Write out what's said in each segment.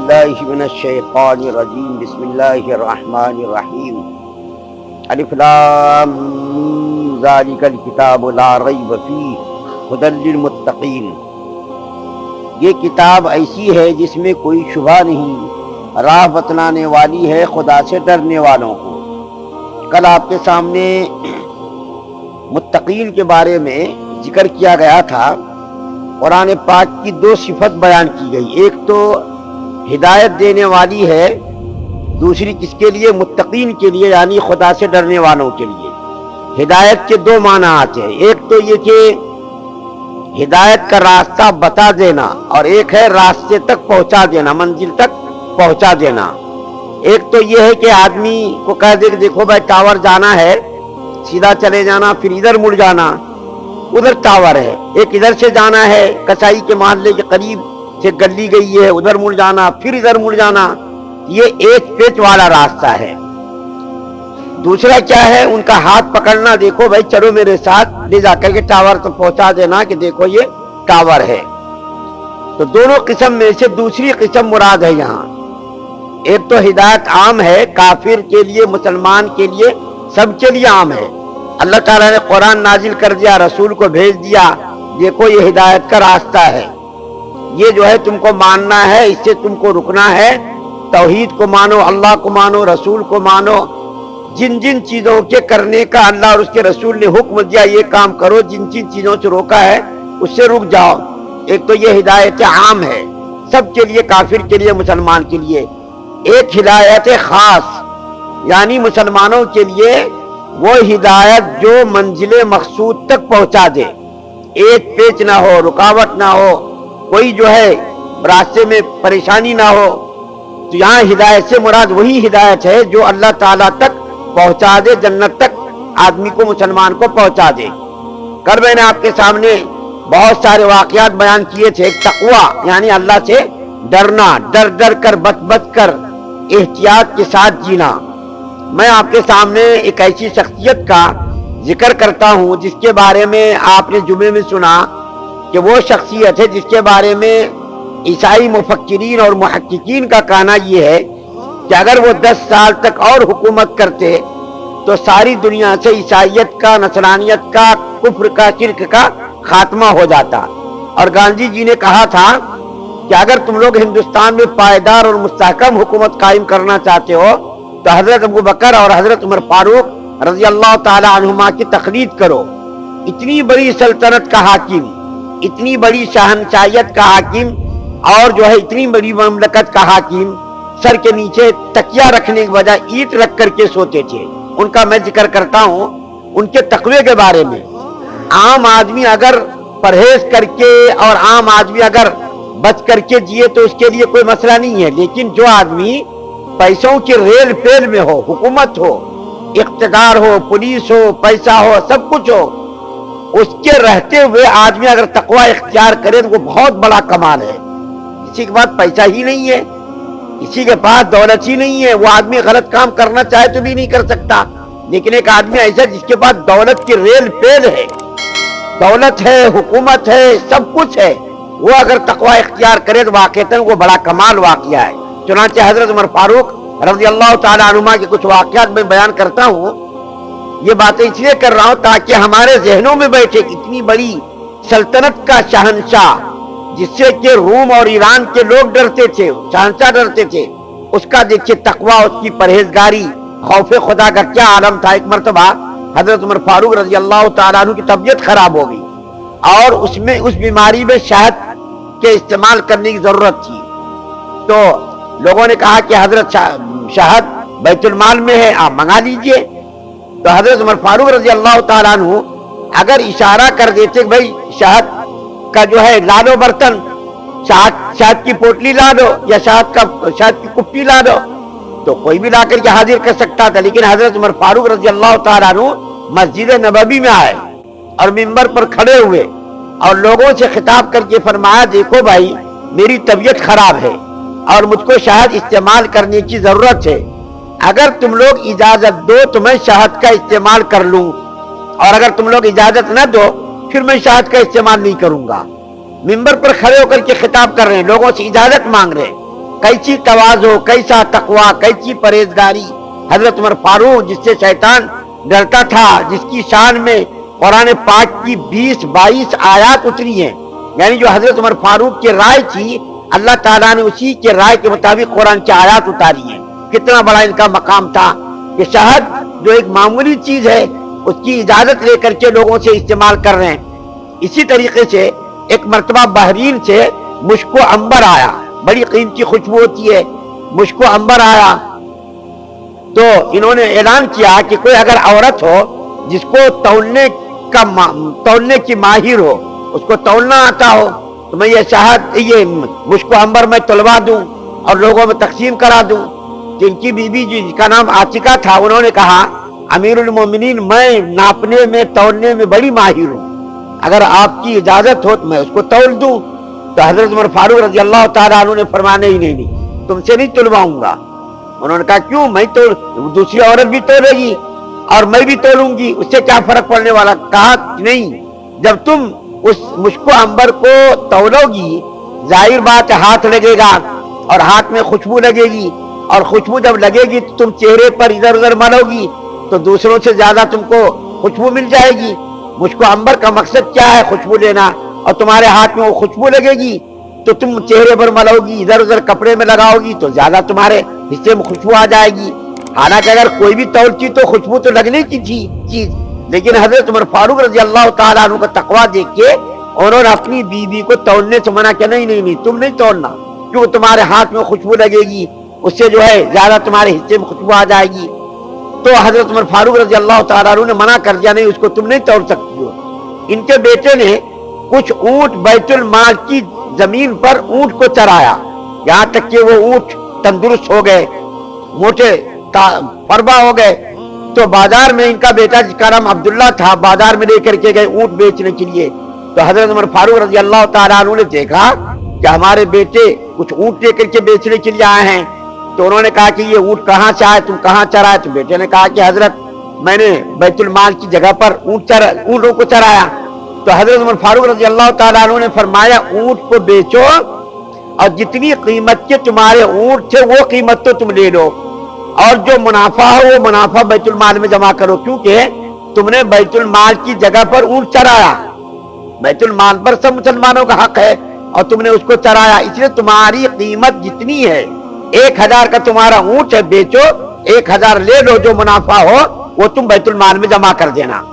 باللہ من الشیطان الرجیم بسم اللہ الرحمن الرحیم الف لام میم ذالک الکتاب لا ریب فیہ ھدی للمتقین۔ یہ کتاب ایسی ہے جس میں کوئی شبہ نہیں، راہ بتلانے والی ہے خدا سے ڈرنے والوں کو۔ کل آپ کے سامنے متقین کے بارے میں ذکر کیا گیا تھا۔ قرآن پاک کی دو صفت بیان کی گئی، ایک تو ہدایت دینے والی ہے، دوسری کس کے لیے؟ متقین کے لیے، یعنی خدا سے ڈرنے والوں کے لیے۔ ہدایت کے دو معنی آتے ہیں، ایک تو یہ کہ ہدایت کا راستہ بتا دینا، اور ایک ہے راستے تک پہنچا دینا، منزل تک پہنچا دینا۔ ایک تو یہ ہے کہ آدمی کو کہہ دے کہ دیکھو بھائی ٹاور جانا ہے، سیدھا چلے جانا، پھر ادھر مڑ جانا، ادھر ٹاور ہے۔ ایک ادھر سے جانا ہے، کسائی کے محلے کے قریب سے گلی گئی ہے، ادھر مڑ جانا، پھر ادھر مڑ جانا، یہ ایک پیچ والا راستہ ہے۔ دوسرا کیا ہے؟ ان کا ہاتھ پکڑنا، دیکھو بھائی چلو میرے ساتھ، لے جا کر کے ٹاور تک پہنچا دینا کہ دیکھو یہ ٹاور ہے۔ تو دونوں قسم میں سے دوسری قسم مراد ہے یہاں۔ ایک تو ہدایت عام ہے، کافر کے لیے، مسلمان کے لیے، سب کے لیے عام ہے۔ اللہ تعالیٰ نے قرآن نازل کر دیا، رسول کو بھیج دیا، دیکھو یہ ہدایت کا راستہ ہے، یہ جو ہے تم کو ماننا ہے، اس سے تم کو رکنا ہے، توحید کو مانو، اللہ کو مانو، رسول کو مانو، جن جن چیزوں کے کرنے کا اللہ اور اس کے رسول نے حکم دیا یہ کام کرو، جن جن چیزوں سے روکا ہے اس سے رک جاؤ۔ ایک تو یہ ہدایت عام ہے سب کے لیے، کافر کے لیے، مسلمان کے لیے۔ ایک ہدایت خاص، یعنی مسلمانوں کے لیے وہ ہدایت جو منزل مقصود تک پہنچا دے، ایک پیچ نہ ہو، رکاوٹ نہ ہو، کوئی جو ہے راستے میں پریشانی نہ ہو۔ تو یہاں ہدایت سے مراد وہی ہدایت ہے جو اللہ تعالیٰ تک پہنچا دے، جنت تک آدمی کو، مسلمان کو پہنچا دے۔ کل میں نے آپ کے سامنے بہت سارے واقعات بیان کیے تھے۔ ایک تقویٰ، یعنی اللہ سے ڈرنا، ڈر ڈر کر، بچ بچ کر، احتیاط کے ساتھ جینا۔ میں آپ کے سامنے ایک ایسی شخصیت کا ذکر کرتا ہوں جس کے بارے میں آپ نے جمعے میں سنا کہ وہ شخصیت ہے جس کے بارے میں عیسائی مفکرین اور محققین کا کہنا یہ ہے کہ اگر وہ 10 سال تک اور حکومت کرتے تو ساری دنیا سے عیسائیت کا، نصرانیت کا، کفر کا، شرک کا خاتمہ ہو جاتا۔ اور گاندھی جی نے کہا تھا کہ اگر تم لوگ ہندوستان میں پائیدار اور مستحکم حکومت قائم کرنا چاہتے ہو تو حضرت ابو بکر اور حضرت عمر فاروق رضی اللہ تعالی عنہما کی تقلید کرو۔ اتنی بڑی سلطنت کا حاکم، اتنی بڑی شہنشاہیت کا حاکم، اور جو ہے اتنی بڑی مملکت کا حاکم، سر کے نیچے تکیہ رکھنے کے بجائے اینٹ رکھ کر کے سوتے تھے۔ ان کا میں ذکر کرتا ہوں، ان کے تقوی کے بارے میں۔ عام آدمی اگر پرہیز کر کے اور عام آدمی اگر بچ کر کے جیے تو اس کے لیے کوئی مسئلہ نہیں ہے، لیکن جو آدمی پیسوں کی ریل پیل میں ہو، حکومت ہو، اقتدار ہو، پولیس ہو، پیسہ ہو، سب کچھ ہو، اس کے رہتے ہوئے آدمی اگر تقوی اختیار کرے تو وہ بہت بڑا کمال ہے۔ کسی کے پاس پیسہ ہی نہیں ہے، کسی کے پاس دولت ہی نہیں ہے، وہ آدمی غلط کام کرنا چاہے تو بھی نہیں کر سکتا۔ لیکن ایک آدمی ایسا جس کے پاس دولت کی ریل پیل ہے، دولت ہے، حکومت ہے، سب کچھ ہے، وہ اگر تقوی اختیار کرے تو واقعتاً وہ بڑا کمال واقعہ ہے۔ چنانچہ حضرت عمر فاروق رضی اللہ تعالی عنہما کے کچھ واقعات میں بیان کرتا ہوں۔ یہ باتیں اس لیے کر رہا ہوں تاکہ ہمارے ذہنوں میں بیٹھے اتنی بڑی سلطنت کا شہنشاہ، جس سے کہ روم اور ایران کے لوگ ڈرتے تھے، شہنشاہ ڈرتے تھے، اس کا دیکھیے تقویٰ، اس کی پرہیزگاری، خوف خدا کا کیا عالم تھا۔ ایک مرتبہ حضرت عمر فاروق رضی اللہ تعالیٰ عنہ کی طبیعت خراب ہو گئی اور اس بیماری میں شہد کے استعمال کرنے کی ضرورت تھی۔ تو لوگوں نے کہا کہ حضرت شہد بیت المال میں ہے، آپ منگا لیجئے۔ تو حضرت عمر فاروق رضی اللہ تعالیٰ عنہ اگر اشارہ کر دیتے کہ بھائی شہد کا جو ہے لا دو برتن، شہد کی پوٹلی لا دو، یا شہد کی کپی لا دو، تو کوئی بھی لا کر کے حاضر کر سکتا تھا۔ لیکن حضرت عمر فاروق رضی اللہ تعالیٰ عنہ مسجد نبوی میں آئے اور منبر پر کھڑے ہوئے اور لوگوں سے خطاب کر کے فرمایا، دیکھو بھائی میری طبیعت خراب ہے اور مجھ کو شہد استعمال کرنے کی ضرورت ہے، اگر تم لوگ اجازت دو تو میں شہد کا استعمال کر لوں، اور اگر تم لوگ اجازت نہ دو پھر میں شہد کا استعمال نہیں کروں گا۔ منبر پر کھڑے ہو کر کے خطاب کر رہے ہیں، لوگوں سے اجازت مانگ رہے ہیں۔ कैसी तवाज़ो, कैसा तकवा, कैसी परहेजगारी। हजरत उमर फारूक जिससे शैतान डरता था, जिसकी शान में कुरान पाक की 20-22 आयत उतरी हैं, यानी जो हजरत उमर फारूक की राय थी अल्लाह ताला ने उसी के राय के मुताबिक कुरान की आयत उतारी है। कितना बड़ा इनका मकाम था कि शहद जो एक मामूली चीज है उसकी इजाजत लेकर के लोगों से इस्तेमाल कर रहे हैं। इसी तरीके से एक मर्तबा बहरीन से मुश्को अंबर आया, बड़ी कीमती खुशबू होती है, मुश्को अंबर आया तो इन्होंने ऐलान किया कि कोई अगर औरत हो जिसको तौलने की माहिर हो, उसको तौलना आता हो, तो मैं ये शहद ये मुश्को अंबर में तलवा दूं और लोगों में तकसीम करा दूं। जिनकी बीबी जिसका नाम आतिका था, उन्होंने कहा अमीरुल मोमिनीन मैं नापने में तौलने में बड़ी माहिर हूँ, अगर आपकी इजाजत हो तो मैं उसको तौल दूं। तो हजरत उमर फारूक रजी अल्लाह तआला अन्हु ने फरमाया नहीं, तुमसे नहीं तुलवाऊंगा। उन्होंने कहा क्यों, मैं तो दूसरी औरत भी तोलेगी और मैं भी तोलूंगी, उससे क्या फर्क पड़ने वाला। कहा नहीं, जब तुम उस मुश्को अंबर को तौलोगी जाहिर बात है हाथ लगेगा और हाथ में खुशबू लगेगी और खुशबू जब लगेगी तो तुम चेहरे पर इधर उधर मलोगी तो दूसरों से ज्यादा तुमको खुशबू मिल जाएगी। मुश्को अंबर का मकसद क्या है, खुशबू लेना, और तुम्हारे हाथ में वो खुशबू लगेगी तो तुम चेहरे पर मलोगी, इधर उधर कपड़े में लगाओगी तो ज्यादा तुम्हारे हिस्से में खुशबू आ जाएगी। हालांकि अगर कोई भी तौलती तो खुशबू तो लगने की थी चीज, लेकिन हजरत उमर फारूक रजी अल्लाह तआला अन्हु का तकवा देख के उन्होंने अपनी बीवी को तौलने से मना किया, नहीं तुम नहीं तौलना, क्यों तुम्हारे हाथ में खुशबू लगेगी, उससे जो है ज्यादा तुम्हारे हिस्से में खुशबू आ जाएगी। तो हजरत उमर फारूक रजी अल्लाह तआला अन्हु ने मना कर दिया, नहीं उसको तुम नहीं तौल सकती हो। इनके बेटे ने कुछ ऊंट बैतुल माल की जमीन पर ऊंट को चराया, यहाँ तक कि वो ऊंट तंदुरुस्त हो गए, मोटे फरबा हो गए। तो बाजार में इनका बेटा जिसका नाम अब्दुल्ला था, बाजार में लेकर के गए ऊंट बेचने के लिए। तो हजरत उमर फारूक रजी अल्लाह तआला अन्हु ने देखा कि हमारे बेटे कुछ ऊंट लेकर के बेचने के लिए आए हैं। तो उन्होंने कहा कि ये ऊंट कहाँ से आए, तुम कहाँ चराए। तो बेटे ने कहा कि हजरत मैंने बैतुल माल की जगह पर ऊंटों को चराया। तो हजरत उमर फारूक रजी अल्लाह तआला अन्हु ने फरमाया ऊंट को बेचो और जितनी कीमत के तुम्हारे ऊंट थे वो कीमत तो तुम ले लो, और जो मुनाफा है वो मुनाफा बैतुल माल में जमा करो, क्योंकि तुमने बैतुल माल की जगह पर ऊंट चराया। बैतुल माल पर सब मुसलमानों का हक है और तुमने उसको चराया, इसलिए तुम्हारी कीमत जितनी है 1000 का तुम्हारा ऊंट है, बेचो 1000 ले लो, जो मुनाफा हो वो तुम बैतुल माल में जमा कर देना।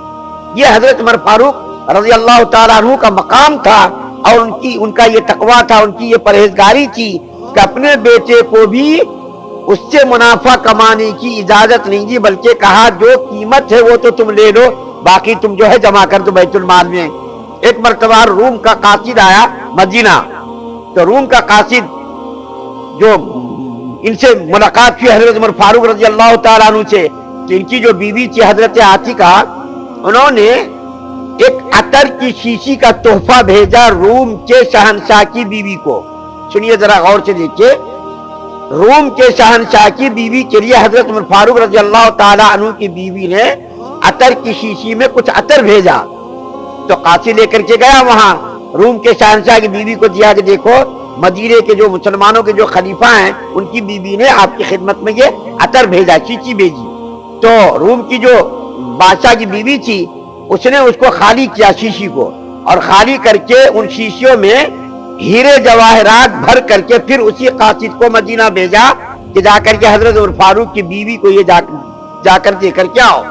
ये हजरत उमर फारूक रजी अल्लाह तआला अन्हु का मकाम था और उनका ये तकवा था, उनकी ये परहेजगारी थी कि अपने बेटे को भी उससे मुनाफा कमाने की इजाजत नहीं दी, बल्कि कहा जो कीमत है वो तो तुम ले लो, बाकी तुम जो है जमा कर दो बैतुल माल में। एक मर्तबा रूम का कासिद आया मदीना, तो रूम का कासिद जो इनसे मुलाकात की हजरत उमर फारूक रजी अल्लाह तआला अन्हु से, तो इनकी जो बीवी थी हजरत आतिका, उन्होंने एक अतर की शीशी का तोहफा भेजा रूम के शहंशाह की बीवी को। सुनिए जरा गौर से देखिए, रूम के शहंशाह की बीवी के लिए हजरत उमर फारूक रजी अल्लाह तआला अन्हु की बीवी ने अतर की शीशी में कुछ अतर भेजा। तो कासी लेकर के गया वहां, रूम के शहंशाह की बीवी को दिया कि देखो मदीने के जो मुसलमानों के जो खलीफा हैं उनकी बीवी ने आपकी खिदमत में ये अतर भेजा, शीशी भेजी। तो रूम की जो बादशाह की बीवी थी उसने उसको खाली किया शीशी को, और खाली करके उन शीशियों में हीरे जवाहरात भर करके फिर उसी कासिद को मदीना भेजा कि जाकर के हजरत उमर फारूक की बीवी को ये जाकर देकर के आओ।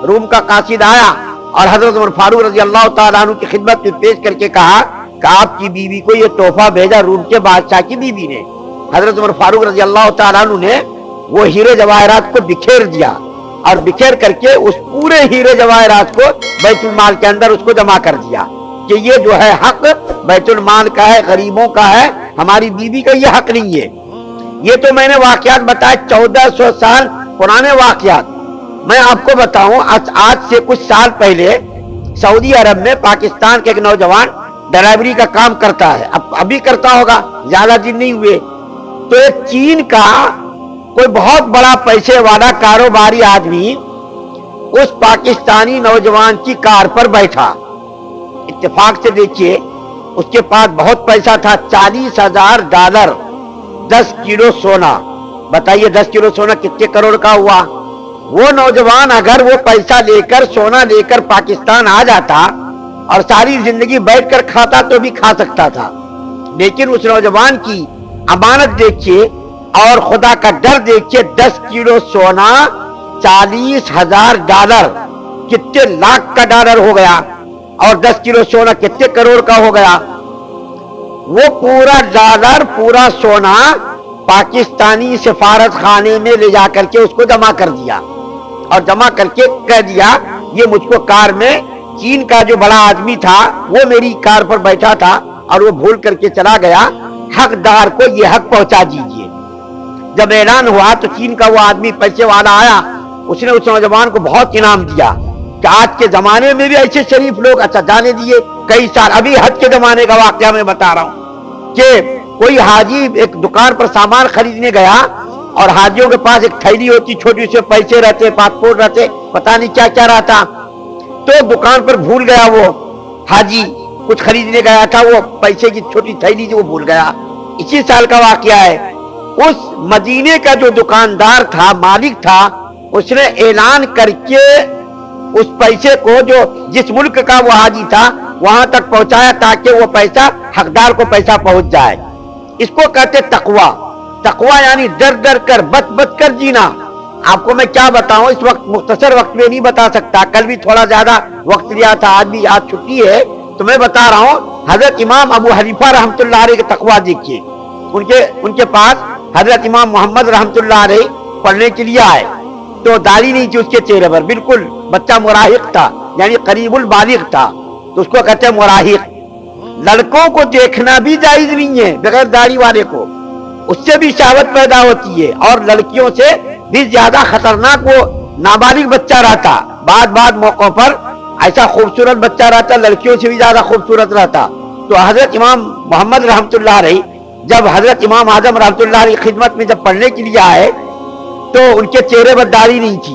रूम का कासिद आया और हजरत उमर फारूक रजी अल्लाह तआला अन्हु की खिदमत में पेश करके कहा कि आपकी बीवी को ये तोहफा भेजा रूम के बादशाह की बीवी ने। हजरत उमर फारूक रजी अल्लाह तआला अन्हु ने वो हीरे जवाहरात को बिखेर दिया और बिखेर करके उस पूरे हीरे जवाहरात को बैतुल माल के अंदर उसको जमा कर दिया कि ये जो है हक बैतुल माल का है, गरीबों का है, हमारी बीवी का ये हक नहीं है। ये तो मैंने वाकयात बताए 1400 साल पुराने वाकयात। मैं आपको बताऊं आज से कुछ साल पहले सऊदी अरब में पाकिस्तान के एक नौजवान ड्राइवरी का काम करता है, अब अभी करता होगा, ज्यादा दिन नहीं हुए। तो एक चीन का कोई बहुत बड़ा पैसे वाला कारोबारी आदमी उस पाकिस्तानी नौजवान की कार पर बैठा। इत्तेफाक से देखिए उसके पास बहुत पैसा था, $40,000 10 किलो सोना। बताइए 10 किलो सोना कितने करोड़ का हुआ। वो नौजवान अगर वो पैसा लेकर सोना लेकर पाकिस्तान आ जाता और सारी जिंदगी बैठकर खाता तो भी खा सकता था, लेकिन उस नौजवान की अमानत देखिए और खुदा का डर देखिए। 10 किलो सोना $40,000, कितने लाख का डॉलर हो गया, और 10 किलो सोना कितने करोड़ का हो गया। वो पूरा डॉलर पूरा सोना पाकिस्तानी सिफारत खाने में ले जाकर के उसको जमा कर दिया, और जमा करके कह दिया ये मुझको कार में, चीन का जो बड़ा आदमी था वो मेरी कार पर बैठा था और वो भूल करके चला गया, हकदार को ये हक पहुंचा दीजिए। जब ऐलान हुआ तो चीन का वो आदमी पैसे वाला आया, उसने उस नौजवान को बहुत इनाम दिया कि आज के जमाने में भी ऐसे शरीफ लोग, अच्छा जाने दिए कई साल। अभी हज के जमाने का वाकया मैं बता रहा हूं कि कोई हाजी एक दुकान पर सामान खरीदने गया और हाजियों के पास एक थैली होती छोटी, से पैसे रहते, पासपोर्ट रहते, पता नहीं क्या क्या रहता। तो दुकान पर भूल गया वो हाजी, कुछ खरीदने गया था, वो पैसे की छोटी थैली जो वो भूल गया। इसी साल का वाकया है। उस मदीने का जो दुकानदार था, मालिक था, उसने ऐलान करके उस पैसे को जो जिस मुल्क का वो हाजी था वहां तक पहुंचाया ताकि वो पैसा हकदार को पैसा पहुंच जाए। इसको कहते तकवा। तकवा यानी डर डर कर, बच बच कर जीना। आपको मैं क्या बताऊं, इस वक्त मुख्तसर वक्त में नहीं बता सकता, कल भी थोड़ा ज्यादा वक्त लिया था, आज भी आज छुट्टी है तो मैं बता रहा हूं। हजरत इमाम अबू हनीफा रहमतुल्लाह अलैह के तकवा देखिए। उनके पास हजरत इमाम मोहम्मद रहमतुल्लाह अलैह पढ़ने के लिए आए तो दाढ़ी नहीं थी उसके चेहरे पर, बिल्कुल बच्चा मुराहिक था, यानी करीबुल बालिग था, तो उसको कहते हैं मुराहिक। लड़कों को देखना भी जायज नहीं है बगैर दाढ़ी वाले को, उससे भी शहवत पैदा होती है, और लड़कियों से भी ज्यादा खतरनाक वो नाबालिग बच्चा रहता। बाद मौकों पर ऐसा खूबसूरत बच्चा रहता, लड़कियों से भी ज्यादा खूबसूरत रहता। तो हजरत इमाम मोहम्मद रहमतुल्लाह अलैह जब हजरत इमाम आजम रहमतुल्लाह अलैह की खिदमत में जब पढ़ने के लिए आए तो उनके चेहरे पर दाढ़ी नहीं थी।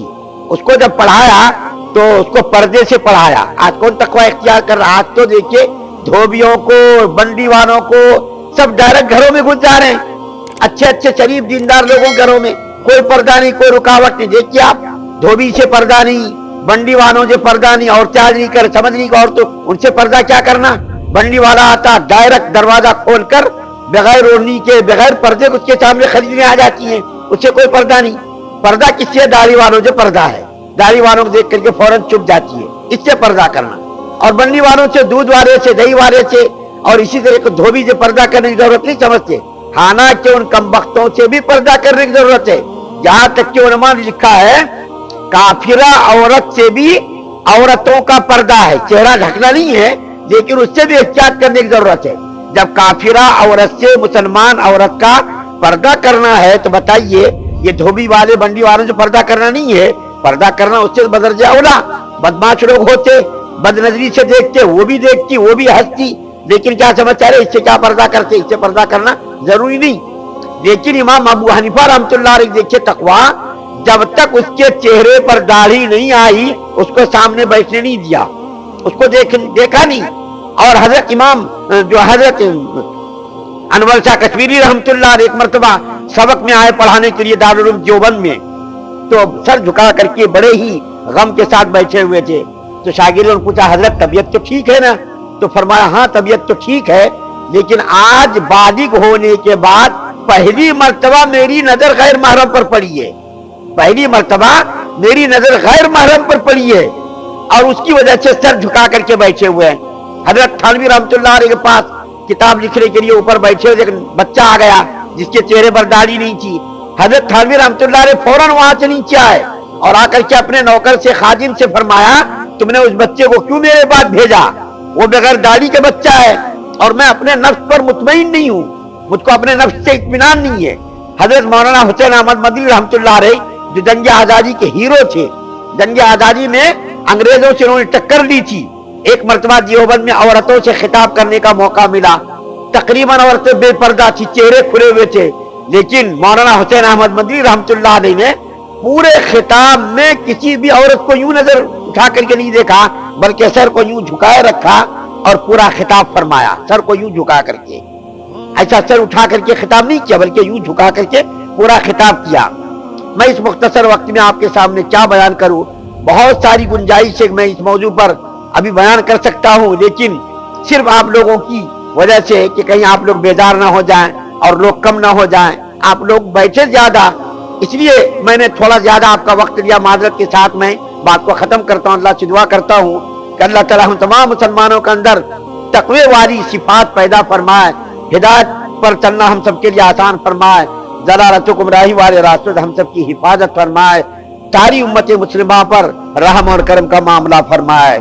उसको जब पढ़ाया तो उसको पर्दे से पढ़ाया। आज कौन तकवा इख्तियार कर रहा, आज तो देखिए धोबियों को, बंडी वालों को सब डायरेक्ट घरों में घुस जा रहे हैं। अच्छे अच्छे शरीफ दीनदार लोगों के घरों में कोई पर्दा नहीं, कोई रुकावट नहीं। देखिए आप, धोबी से पर्दा नहीं, बंडी वालों से पर्दा नहीं, और चार्ज नहीं कर, समझ नहीं और तो उनसे पर्दा क्या करना। बंडी वाला आता डायरेक्ट दरवाजा खोलकर बगैर ओढ़नी के, बगैर पर्दे उसके सामने खरीदने आ जाती है, उससे कोई पर्दा नहीं। पर्दा किससे? दाढ़ी वालों से पर्दा है, दाढ़ी वालों को देख करके फौरन चुप जाती है, इससे पर्दा करना। और बंडी वालों से, दूध वाले से, दही वाले से, और इसी तरह को धोबी से पर्दा करने की जरूरत नहीं समझते। हालांकि उन कमबख्तों से भी पर्दा करने की जरूरत है। जहां तक कि उलमा ने लिखा है काफिरा औरत से भी औरतों का पर्दा है, चेहरा ढकना नहीं है, लेकिन उससे भी एहतियात करने की जरूरत है। जब काफिरा औरत से मुसलमान औरत का पर्दा करना है तो बताइए ये धोबी वाले, बंडी वालों से पर्दा करना नहीं है। पर्दा करना उससे बदरजे औला। बदमाश लोग होते, बदनजरी से देखते, वो भी देखती, वो भी हंसती, लेकिन क्या समझ आ रहे इससे क्या पर्दा करते, इससे पर्दा करना जरूरी नहीं। लेकिन इमाम अबू हनीफा रहमतुल्लाह अलैह देखिए तकवा, जब तक उसके चेहरे पर दाढ़ी नहीं आई उसको सामने बैठने नहीं दिया, उसको देखा नहीं। और हजरत इमाम जो हजरत अनवर शाह कश्मीरी रहमतुल्लाह अलैह एक मर्तबा सबक में आए पढ़ाने के लिए दारुल उलूम देवबंद में, तो सर झुका करके बड़े ही गम के साथ बैठे हुए थे। तो शागिर्दों ने पूछा हजरत तबीयत तो ठीक है ना? तो फरमाया हाँ तबीयत तो ठीक है, लेकिन आज बालिग होने के बाद पहली मर्तबा मेरी नजर गैर महरम पर पड़ी है, पहली मर्तबा मेरी नजर गैर महरम पर पड़ी है, और उसकी वजह से सर झुका करके बैठे हुए हैं। हजरत थानवी रहमतुल्लाह अलैह के पास किताब लिखने के लिए ऊपर बैठे हुए एक बच्चा आ गया जिसके चेहरे पर दाढ़ी नहीं थी। हजरत थानवी रहमतुल्लाह अलैह फौरन वहां से नीचे आए और आकर के अपने नौकर से, खादिम से फरमाया तुमने उस बच्चे को क्यों मेरे पास भेजा? वो बगैर दाढ़ी का बच्चा है और मैं अपने नफ्स पर मुतमईन नहीं हूँ, मुझको अपने नफ्स से इत्मीनान नहीं है। हजरत मौलाना हुसैन अहमद मदनी रहमतुल्लाह अलैह जो जंग आजादी के हीरो थे, जंग आजादी में अंग्रेजों से उन्होंने टक्कर दी थी। एक मर्तबा देवबंद में औरतों से खिताब करने का मौका मिला, तकरीबन औरतें बेपर्दा थी, चेहरे खुले हुए थे, लेकिन मौलाना हुसैन अहमद मदनी रहमतुल्लाह अलैह ने पूरे खिताब में किसी भी औरत को यूं नजर उठा करके नहीं देखा, बल्कि सर को यूं झुकाए रखा और पूरा खिताब फरमाया सर को यूं झुका करके। ایسا سر اٹھا کر کے خطاب نہیں کیا بلکہ یوں جھکا کر کے پورا خطاب کیا. میں اس مختصر وقت میں آپ کے سامنے کیا بیان کروں, بہت ساری گنجائش ہے میں اس موضوع پر ابھی بیان کر سکتا ہوں, لیکن صرف آپ لوگوں کی وجہ سے کہ کہیں آپ لوگ بیدار نہ ہو جائیں اور لوگ کم نہ ہو جائیں, آپ لوگ بیٹھے زیادہ, اس لیے میں نے تھوڑا زیادہ آپ کا وقت لیا. معذرت کے ساتھ میں بات کو ختم کرتا ہوں. اللہ سے دعا کرتا ہوں کہ اللہ تعالیٰ ہم تمام مسلمانوں کے اندر تقوی والی صفات پیدا فرمائے, ہدایت پر چلنا ہم سب کے لیے آسان فرمائے, ضلالت و گمراہی والے راستوں سے ہم سب کی حفاظت فرمائے, ساری امت مسلمہ پر رحم اور کرم کا معاملہ فرمائے.